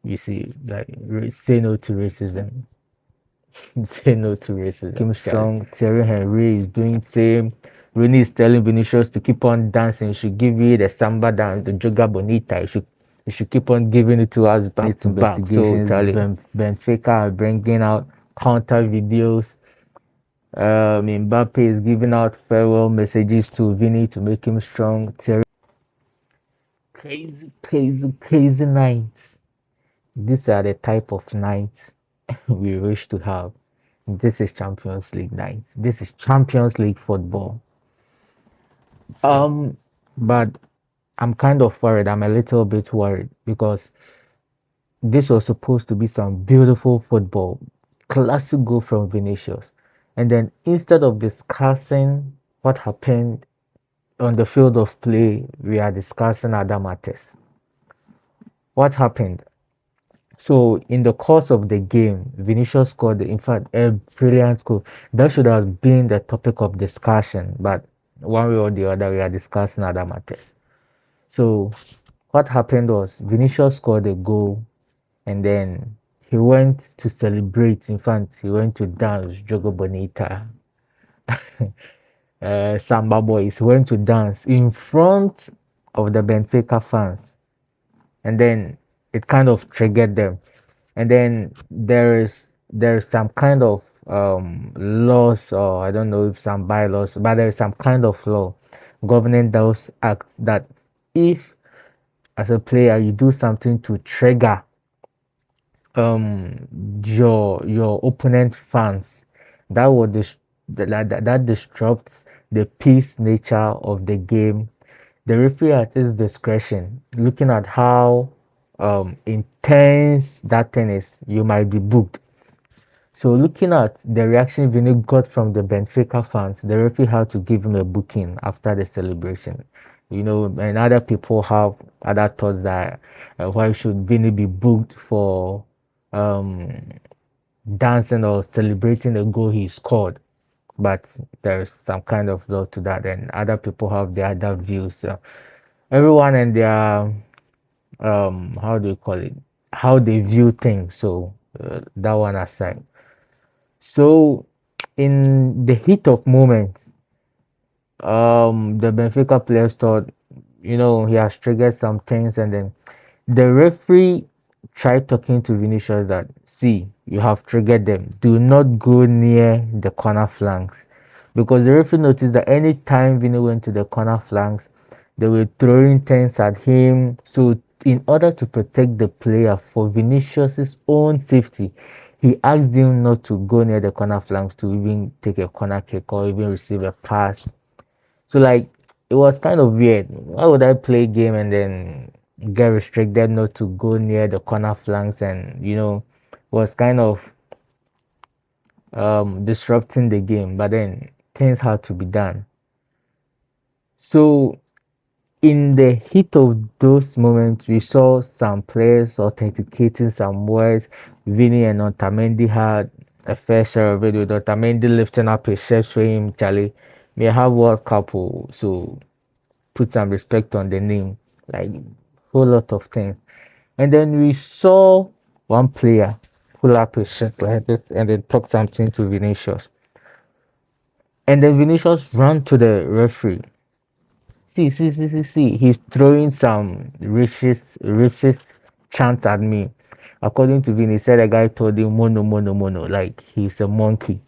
You see, like say no to racism. Say no to racism. Kim Strong, Thierry Henry is doing same. Rooney is telling Vinicius to keep on dancing. You should give you the samba dance, the joga bonita. You should keep on giving it to us back to back. So Charlie, Benfica are bringing out counter videos. Mbappe is giving out farewell messages to Vini to make him strong. Thierry, crazy, crazy, crazy nights. These are the type of nights we wish to have. This is Champions League nights. This is Champions League football. But I'm kind of worried. I'm a little bit worried because this was supposed to be some beautiful football, classic goal from Vinicius, and then instead of discussing what happened on the field of play, we are discussing other matters. What happened? So in the course of the game, Vinicius scored, in fact, a brilliant goal. That should have been the topic of discussion, but one way or the other, we are discussing other matters. So what happened was Vinicius scored a goal, and then he went to celebrate. In fact, he went to dance, Jogo Bonita. Samba Boys went to dance in front of the Benfica fans, and then it kind of triggered them. And then there's some kind of laws, or I don't know if some bylaws, but there's some kind of law governing those acts that if as a player you do something to trigger your opponent fans, that would that disrupts the peace nature of the game. The referee at his discretion, looking at how intense that thing is, you might be booked. So looking at the reaction Vini got from the Benfica fans, the referee had to give him a booking after the celebration. And other people have other thoughts that why should Vini be booked for um, dancing or celebrating the goal he scored? But there's some kind of law to that, and other people have their other views. So everyone and their how do you call it? How they view things. So that one aside. So in the heat of moments, the Benfica players thought, he has triggered some things, and then the referee tried talking to Vinicius that, see, you have triggered them. Do not go near the corner flanks. Because the referee noticed that anytime Vini went to the corner flanks, they were throwing things at him. So in order to protect the player for Vinicius's own safety, he asked him not to go near the corner flanks to even take a corner kick or even receive a pass. So like it was kind of weird. Why would I play game and then get restricted not to go near the corner flanks, and was kind of disrupting the game, but then things had to be done. So in the heat of those moments, we saw some players authenticating some words. Vini and Otamendi had a fair share of it, with Otamendi lifting up his shirt showing him, Charlie, may have World Cup, so put some respect on the name, like whole lot of things. And then we saw one player pull up his shirt like this and then talk something to Vinicius. And then Vinicius ran to the referee. See. He's throwing some racist chants at me. According to Vini, he said a guy told him mono, mono, mono, like he's a monkey.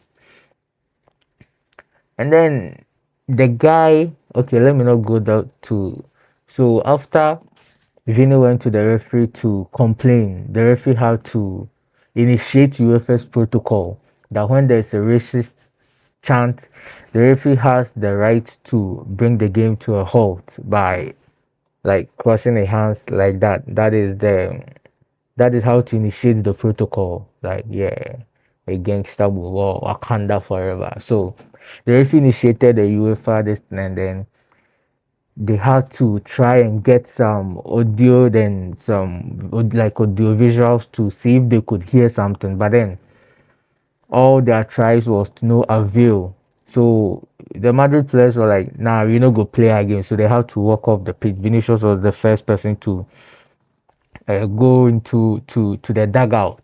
And then the guy, okay, let me not go down to. So after Vini went to the referee to complain, the referee had to initiate UEFA's protocol that when there's a racist chant, the referee has the right to bring the game to a halt by like crossing the hands like that. That is how to initiate the protocol. Like, yeah, a gangster move or Wakanda forever. So the referee initiated the UEFA this, and then they had to try and get some audio, then some like audio visuals to see if they could hear something. But then all their tries was to no avail. So the Madrid players were like, nah, we no go play again. So they had to walk off the pitch. Vinicius was the first person to go into to the dugout.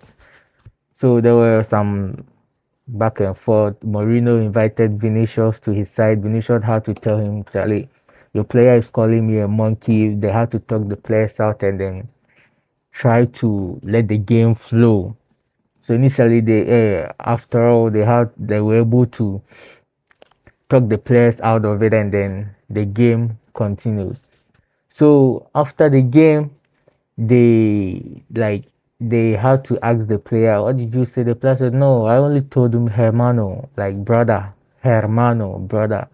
So there were some back and forth. Mourinho invited Vinicius to his side. Vinicius had to tell him, Charlie, your player is calling me a monkey. They had to talk the players out and then try to let the game flow. So initially, after all, they were able to talk the players out of it, and then the game continued. So after the game, they like they had to ask the player, "What did you say?" The player said, "No, I only told him hermano, like brother, hermano, brother."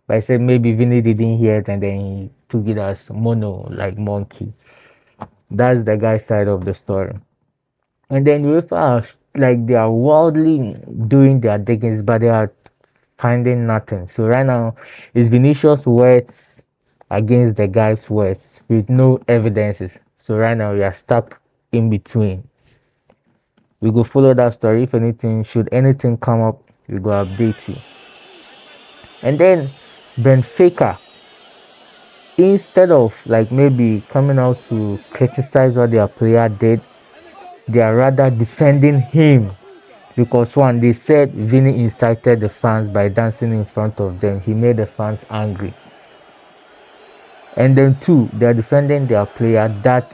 But I said maybe Vini didn't hear it, and then he took it as mono, like monkey. That's the guy's side of the story. And then UEFA are like they are wildly doing their diggings, but they are finding nothing. So right now, it's Vinicius' words against the guy's words with no evidences. So right now, we are stuck in between. We go follow that story. If anything, should anything come up, we go update you. And then Benfica, instead of like maybe coming out to criticize what their player did, they are rather defending him because one, they said Vini incited the fans by dancing in front of them. He made the fans angry. And then two, they are defending their player that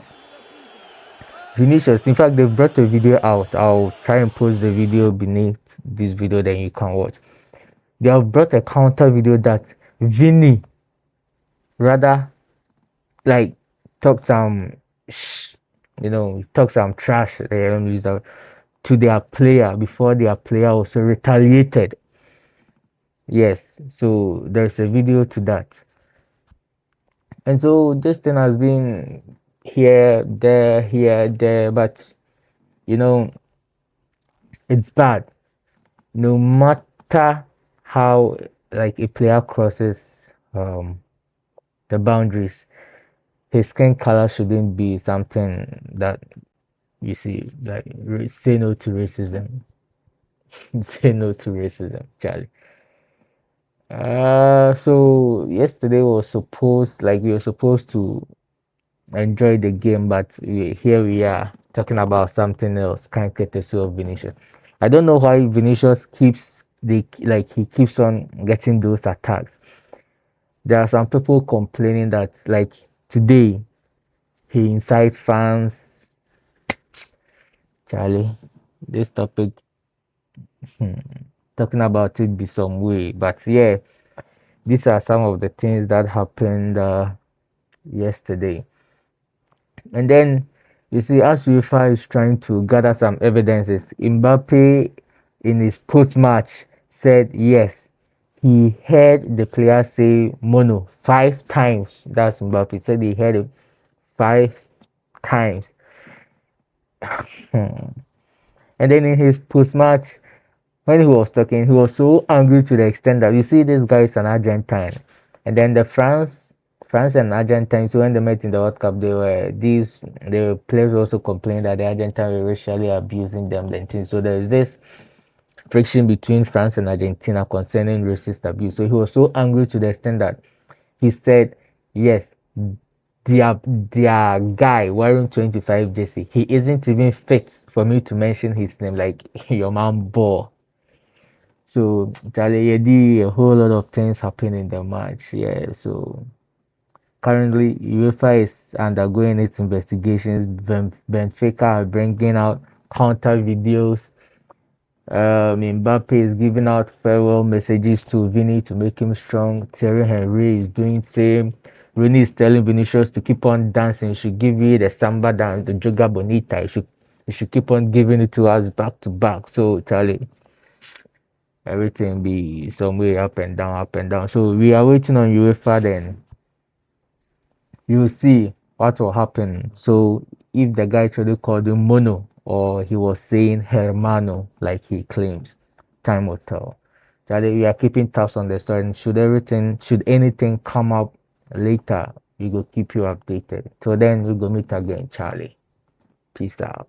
Vinicius. In fact, they brought a video out. I'll try and post the video beneath this video, then you can watch. They have brought a counter video that Vini rather like talk some talk some trash. They don't use that to their player before their player also retaliated. Yes, so there's a video to that. And so this thing has been here, there, but you know, it's bad. No matter how like a player crosses the boundaries, his skin color shouldn't be something that you see. Like say no to racism. Say no to racism, Charlie. So yesterday was supposed like we were supposed to enjoy the game, but here we are talking about something else. Can't get the of Vinicius. I don't know why Vinicius he keeps on getting those attacks. There are some people complaining that like today he incites fans. Charlie, this topic, talking about it be some way, but yeah, these are some of the things that happened yesterday. And then you see, as UEFA is trying to gather some evidences, Mbappe in his post-match said yes, he heard the player say mono 5 times. That's Mbappe said he heard it 5 times. And then in his post-match, when he was talking, he was so angry to the extent that you see this guy is an Argentine, and then France and Argentine. So when they met in the World Cup, the players also complained that the Argentine were racially abusing them. So there's this friction between France and Argentina concerning racist abuse. So he was so angry to the extent that he said, yes, their guy wearing 25 jersey, he isn't even fit for me to mention his name, like your man Ball. So Charlie, a whole lot of things happen in the match. Yeah, so currently UEFA is undergoing its investigations. Benfica are bringing out counter videos. Mbappe is giving out farewell messages to Vini to make him strong. Thierry Henry is doing same. Rooney is telling Vinicius to keep on dancing. He should give you the samba dance, the joga bonita. You should keep on giving it to us back to back. So Charlie, everything be some way up and down, up and down. So we are waiting on UEFA. Then you see what will happen. So if the guy truly called him mono or he was saying hermano like he claims, time will tell. Charlie, we are keeping tabs on the story. And should anything come up later, we will keep you updated. Till then, we go meet again, Charlie. Peace out.